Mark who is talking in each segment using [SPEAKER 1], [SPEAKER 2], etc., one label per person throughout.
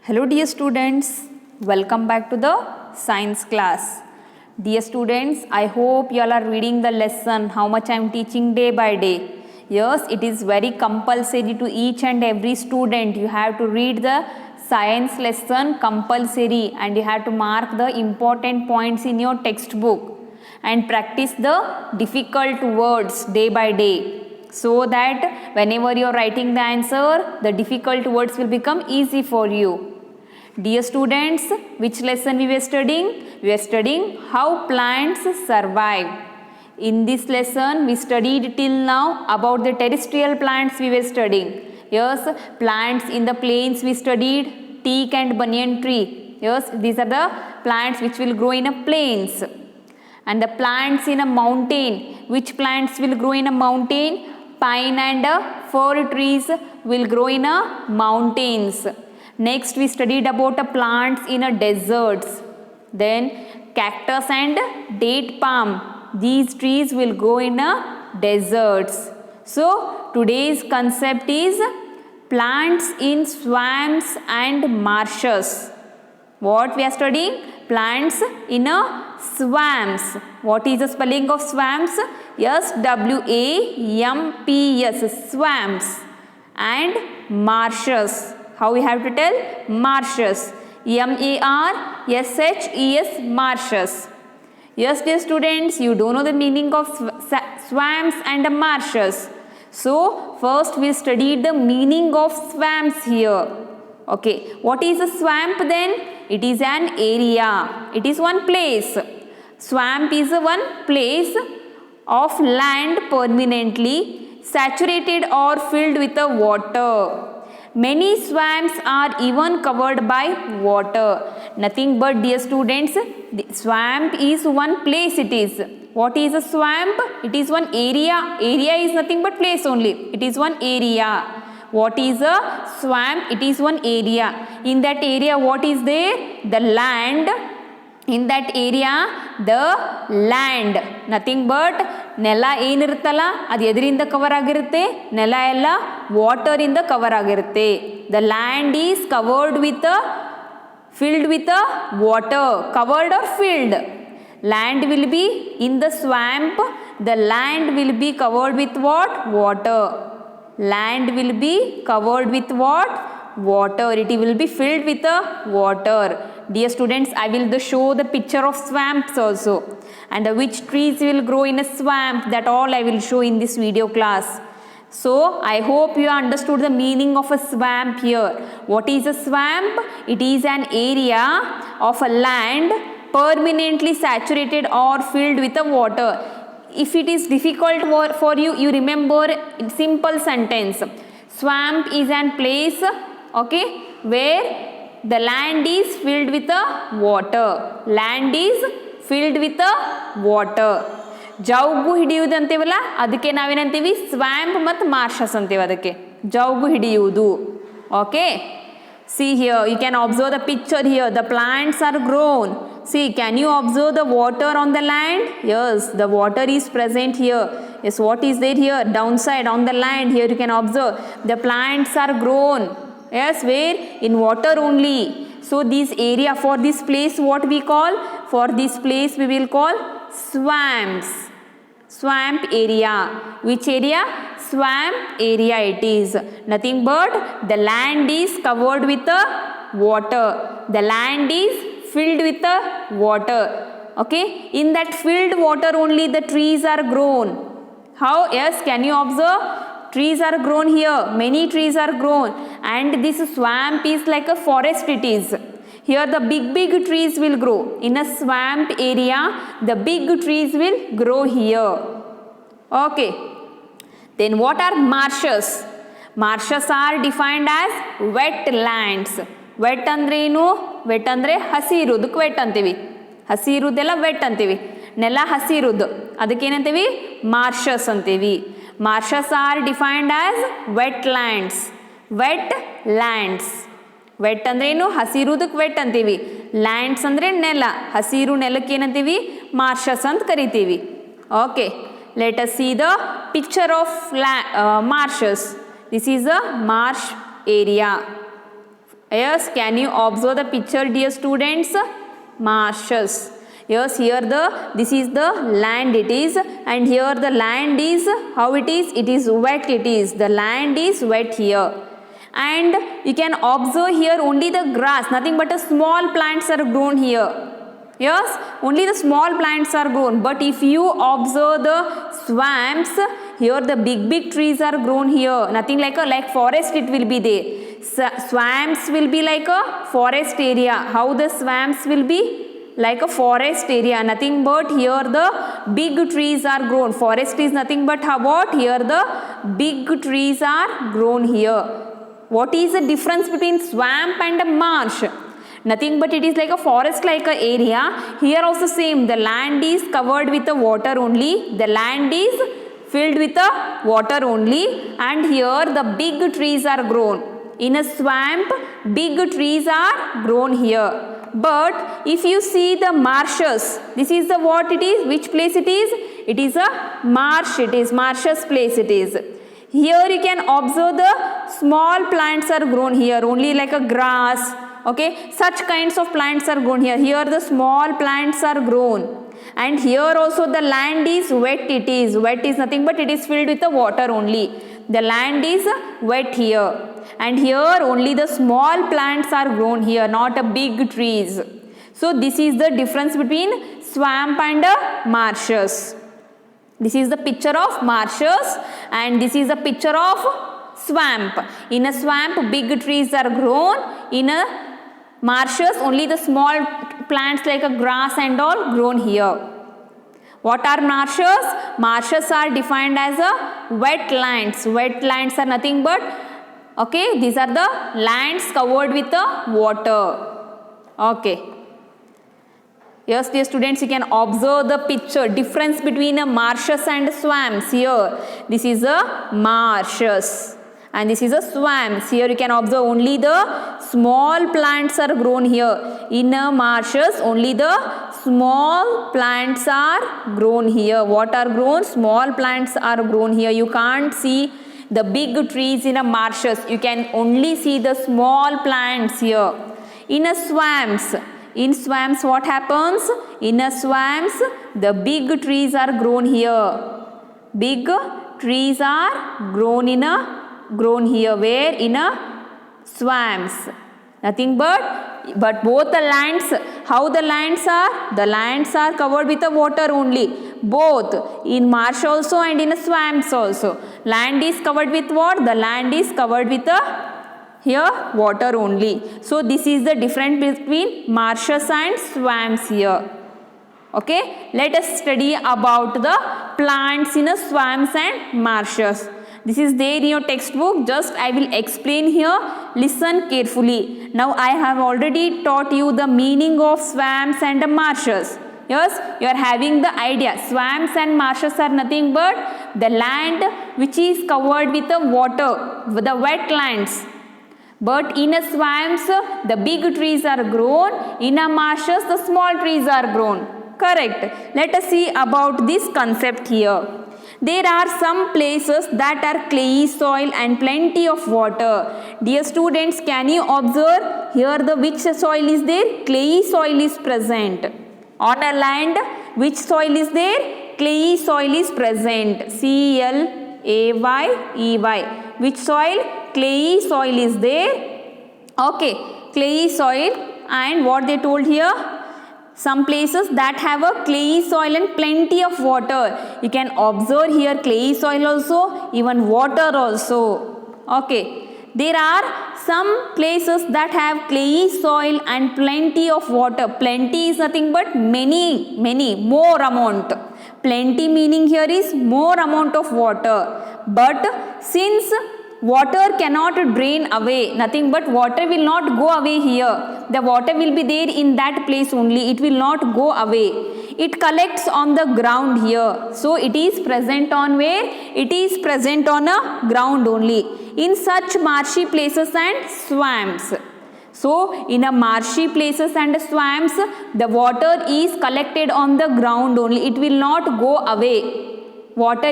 [SPEAKER 1] Hello dear students, welcome back to the science class. Dear students, I hope you all are reading the lesson how much I am teaching day by day. Yes, it is very compulsory to each and every student. You have to read the science lesson compulsory and you have to mark the important points in your textbook and practice the difficult words day by day, so that whenever you are writing the answer, the difficult words will become easy for you. Dear students, which lesson we were studying? We are studying how plants survive. In this lesson, we studied till now about the terrestrial plants we were studying. Yes, plants in the plains we studied, teak and banyan tree. Yes, these are the plants which will grow in a plains. And the plants in a mountain, which plants will grow in a mountain? Pine and fir trees will grow in a mountains. Next we studied about the plants in a deserts. Then cactus and date palm, these trees will grow in a deserts. So today's concept is plants in swamps and marshes. What we are studying? Plants in a swamps. What is the spelling of swamps? Yes, W-A-M-P-S, swamps. And marshes. How we have to tell? Marshes. M-A-R-S-H-E-S, marshes. Yes, dear students, you don't know the meaning of swamps and marshes. So, first we studied the meaning of swamps here. Okay, what is a swamp then? It is an area. It is one place. Swamp is one place of land permanently saturated or filled with the water. Many swamps are even covered by water. Nothing but, dear students, the swamp is one place it is. What is a swamp? It is one area. Area is nothing but place only. It is one area. What is a swamp? It is one area. In that area, what is there? The land. In that area, the land. Nothing but ನೆಲ ಏನಿರುತ್ತಲ್ಲ ಅದು ಎದರಿಂದ cover ಆಗಿರುತ್ತೆ? ನೆಲ ಎಲ್ಲ water ಇಂದ cover ಆಗಿರುತ್ತೆ. The land is covered with filled with water. Covered or filled? Land will be in the swamp. The land will be covered with what? Water. Land will be covered with what? Water. It will be filled with water. Dear students, I will show the picture of swamps also, and which trees will grow in a swamp, that all I will show in this video class. So I hope you understood the meaning of a swamp here. What is a swamp? It is an area of a land permanently saturated or filled with water. If it is difficult for you, you remember in simple sentence. Swamp is an place, okay, where the land is filled with water. Land is filled with water. ಜೌಗು ಹಿಡಿಯುವುದು ಅಂತೀವಲ್ಲ, ಅದಕ್ಕೆ ನಾವೇನಂತೀವಿ? Swamp ಮತ್ತು ಮಾರ್ಷಸ್ ಅಂತೀವಿ. ಅದಕ್ಕೆ ಜೌಗು ಹಿಡಿಯುವುದು. Okay, see here, you can observe the picture here. The plants are grown. See, can you observe the water on the land? Yes, the water is present here. Yes, what is there here? Downside on the land, here you can observe the plants are grown. Yes, where? In water only. So this area, for this place, what we call? For this place we will call swamps. Swamp area. Which area? Swamp area it is. Nothing but the land is covered with water. The land is filled with water. Okay, in that filled water only the trees are grown. How? Yes, can you observe? Trees are grown here. Many trees are grown, and this swamp is like a forest it is. Here the big trees will grow. In a swamp area, the big trees will grow here. Okay. Then what are marshes? Marshes are defined as wet lands. Wet andre ಏನು? Wet andre ಹಸಿರುದಕ್ಕೆ wet ಅಂತೀವಿ. ಹಸಿರುದೆಲ್ಲ wet ಅಂತೀವಿ. ನೆಲ ಹಸಿರುದು ಅದಕ್ಕೆ ಏನಂತೀವಿ? Marshes ಅಂತೀವಿ. Marshes are defined as wetlands. Wetlands. Wet ಅಂದ್ರೆ ಏನು? ಹಸಿರುದಕ್ಕೆ wet ಅಂತೀವಿ. Lands ಅಂದ್ರೆ ನೆಲ. ಹಸಿರು ನೆಲಕ್ಕೆ ಏನಂತೀವಿ? Marshes ಅಂತ ಕರಿತೀವಿ. Okay. Let us see the picture of marshes. This is a marsh area. Yes, can you observe the picture, dear students? Marshes. Yes, here this is the land it is, and here the land is how it is? It is wet. It is the land is wet here, and you can observe here only the grass. Nothing but a small plants are grown here. Yes, only the small plants are grown. But if you observe the swamps, here the big trees are grown here. Nothing like forest it will be there. Swamps will be like a forest area. How the swamps will be? Like a forest area. Nothing but here the big trees are grown. Forest is nothing but what? Here the big trees are grown here. What is the difference between swamp and a marsh? Nothing but it is like a forest like a area. Here also same. The land is covered with the water only. The land is filled with the water only, and here the big trees are grown. In a swamp, big trees are grown here. But if you see the marshes, this is the what it is? Which place it is? It is a marsh. It is marshes place it is. Here you can observe the small plants are grown here, only like a grass. Okay, such kinds of plants are grown here. Here the small plants are grown. And here also the land is wet it is. Wet is nothing but it is filled with the water only. The land is wet here. And here only the small plants are grown here, not a big trees. So this is the difference between swamp and marshes. This is the picture of marshes, and this is the picture of swamp. In a swamp, big trees are grown. In a marshes, only the small plants like a grass and all grown here. What are marshes? Marshes are defined as a wetlands. Wetlands are nothing but, okay, these are the lands covered with the water. Okay. Yes, dear students, you can observe the picture. Difference between a marshes and swamps here. This is a marshes. And this is a swamps. Here you can observe only the small plants are grown here. In a marshes, only the small plants are grown here. What are grown? Small plants are grown here. You can't see the big trees in a marshes. You can only see the small plants here. In a swamps, what happens? In a swamps, the big trees are grown here. Big trees are grown here. Where? In a swamps. Nothing but both the lands, how the lands are? The lands are covered with the water only. Both in marsh also and in a swamps also. Land is covered with what? The land is covered with the here water only. So this is the difference between marshes and swamps here. Okay, let us study about the plants in a swamps and marshes. This is there in your textbook. Just I will explain here. Listen carefully. Now I have already taught you the meaning of swamps and marshes. Yes, you are having the idea. Swamps and marshes are nothing but the land which is covered with the water, the wetlands. But in a swamps, the big trees are grown. In a marshes, the small trees are grown. Correct. Let us see about this concept here. There are some places that are clayey soil and plenty of water. Dear students, can you observe here the which soil is there? Clayey soil is present. On a land, which soil is there? Clayey soil is present. Clayey. Which soil? Clayey soil is there. Okay, clayey soil. And what they told here? Some places that have a clayey soil and plenty of water. You can observe here clayey soil also, even water also. Okay. There are some places that have clayey soil and plenty of water. Plenty is nothing but many, more amount. Plenty meaning here is more amount of water. But since water cannot drain away, nothing but water will not go away here. The water will be there in that place only. It will not go away. It collects on the ground here. So it is present on where? It is present on a ground only. In such marshy places and swamps. So in a marshy places and swamps, the water is collected on the ground only. It will not go away. Water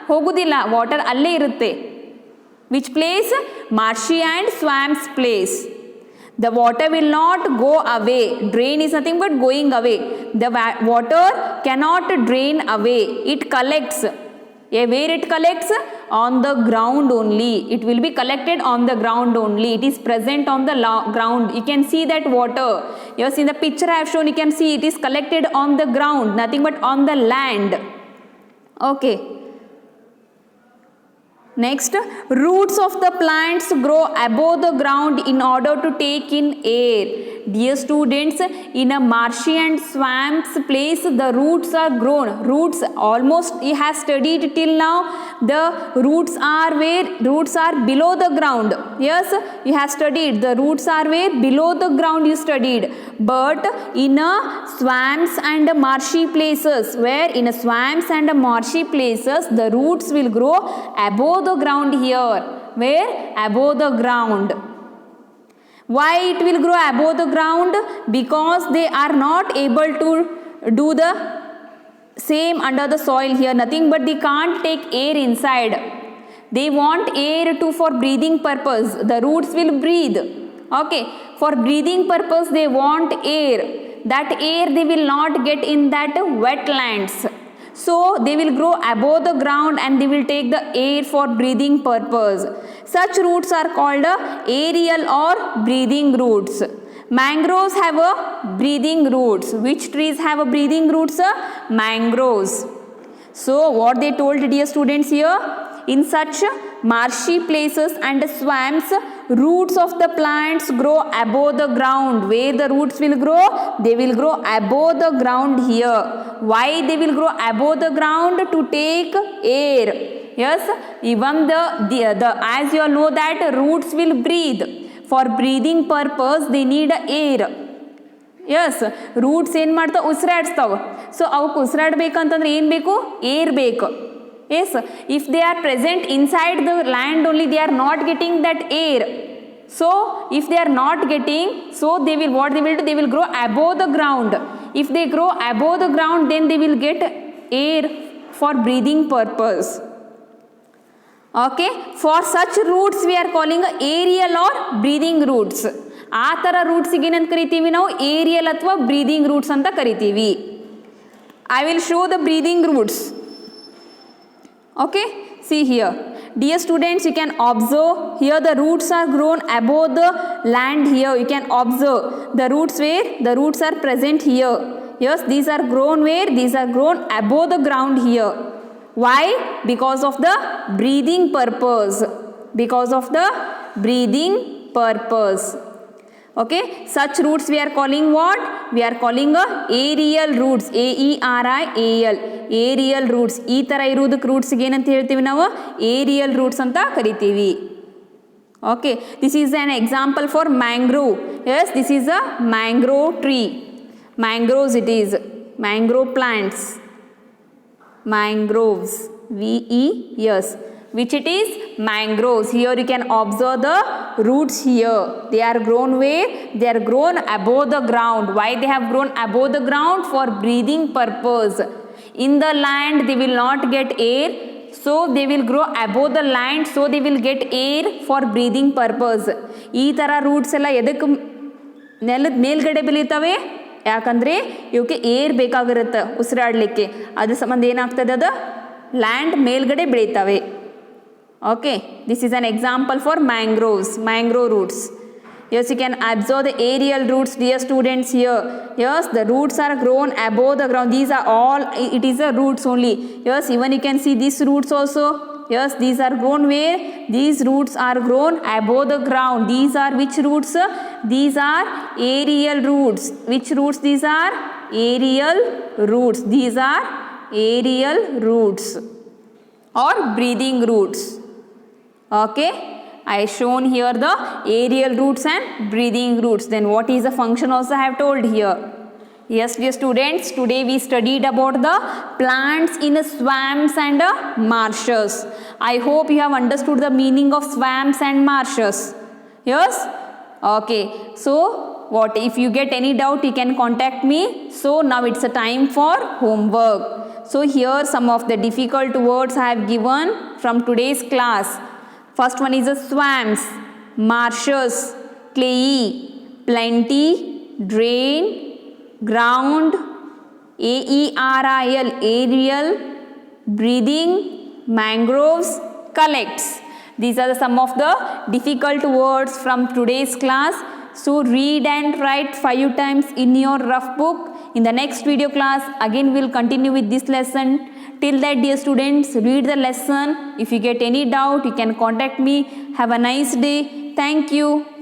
[SPEAKER 1] hogudilla. Water alle irutte. Which place? Marshy and swamps place. The water will not go away. Drain is nothing but going away. The water cannot drain away. It collects. Where it collects? On the ground only. It will be collected on the ground only. It is present on the ground. You can see that water. Yes, in the picture I have shown, you can see it is collected on the ground, nothing but on the land. Okay. Next, roots of the plants grow above the ground in order to take in air. Dear students, in a marshy and swamps place, the roots are grown. Roots, almost you have studied till now, the roots are where? Roots are below the ground. Yes, you have studied. The roots are where? Below the ground you studied. But in a swamps and marshy places, where in a swamps and marshy places, the roots will grow above the ground here. Where? Above the ground. Why it will grow above the ground? Because they are not able to do the same under the soil here, nothing but they can't take air inside. They want air too for breathing purpose. The roots will breathe. Okay, for breathing purpose they want air. That air they will not get in that wetlands. So they will grow above the ground and they will take the air for breathing purpose. Such roots are called aerial or breathing roots. Mangroves have a breathing roots. Which trees have a breathing roots? Mangroves. So what they told, dear students, here, in such marshy places and swamps, roots of the plants grow above the ground. Where the roots will grow? They will grow above the ground here. Why they will grow above the ground? To take air. Yes, even the as you all know that roots will breathe. For breathing purpose they need air. Yes, roots ಏನು ಮಾಡ್ತಾವೆ? ಉಸಿರಾಡಿಸ್ತಾವೆ. So ಅವಕ್ಕೆ ಉಸಿರಾಡಬೇಕಂತಂದ್ರೆ ಏನು ಬೇಕು? Air ಬೇಕು. Yes, if they are present inside the land only, they are not getting that air. So if they are not getting, so they will, what they will do? They will grow above the ground. If they grow above the ground, then they will get air for breathing purpose. Okay, for such roots we are calling aerial or breathing roots. ಆ ಥರ ರೂಟ್ಸಿಗೆ ಏನಂತ ಕರಿತೀವಿ ನಾವು? Aerial ಅಥವಾ breathing roots ಅಂತ ಕರಿತೀವಿ. I will show the breathing roots. Okay, see here. Dear students, you can observe here the roots are grown above the land here. You can observe the roots where? The roots are present here. Yes, these are grown where? These are grown above the ground here. Why? Because of the breathing purpose. Because of the breathing purpose. Okay, such roots we are calling what? We are calling aerial roots. AERIAL. Aerial roots. ಈ ಥರ ಇರುವುದಕ್ಕೆ ರೂಟ್ಸ್ಗೆ ಏನಂತ ಹೇಳ್ತೀವಿ ನಾವು? Aerial roots ಅಂತ ಕರಿತೀವಿ. Okay, this is an example for mangrove. Yes, this is a mangrove tree. Mangroves it is. Mangrove plants. Mangroves. VES. Which it is? Mangroves. Here you can observe the roots here. They are grown where? They are grown above the ground. Why they have grown above the ground? For breathing purpose. In the land they will not get air, so they will grow above the land, so they will get air for breathing purpose. ಈ ಥರ roots ಎಲ್ಲ ಎದಕ್ಕೆ ನೆಲದ ಮೇಲ್ಗಡೆ ಬೆಳೀತವೆ? ಯಾಕಂದರೆ ಇವಕ್ಕೆ air ಬೇಕಾಗಿರುತ್ತೆ ಉಸಿರಾಡಲಿಕ್ಕೆ. ಅದ್ರ ಸಂಬಂಧ ಏನಾಗ್ತದೆ? ಅದು ಲ್ಯಾಂಡ್ ಮೇಲ್ಗಡೆ ಬೆಳೀತವೆ. Okay, this is an example for mangroves, mangrove roots. Yes, you can observe the aerial roots, dear students, here. Yes, the roots are grown above the ground. These are all, it is the roots only. Yes, even you can see these roots also. Yes, these are grown where? These roots are grown above the ground. These are which roots? These are aerial roots. Which roots these are? Aerial roots. These are aerial roots or breathing roots. Okay, I shown here the aerial roots and breathing roots. Then what is the function also I have told here. Yes, dear students, today we studied about the plants in swamps and marshes. I hope you have understood the meaning of swamps and marshes. Yes? Okay, so what if you get any doubt, you can contact me. So now it's a time for homework. So here some of the difficult words I have given from today's class. First one is the swamps, marshes, clayey, plenty, drain, ground, aerial, aerial, breathing, mangroves, collects. These are some of the difficult words from today's class. So read and write 5 times in your rough book. In the next video class, again we'll continue with this lesson. Till that, dear students, read the lesson. If you get any doubt, you can contact me. Have a nice day. Thank you.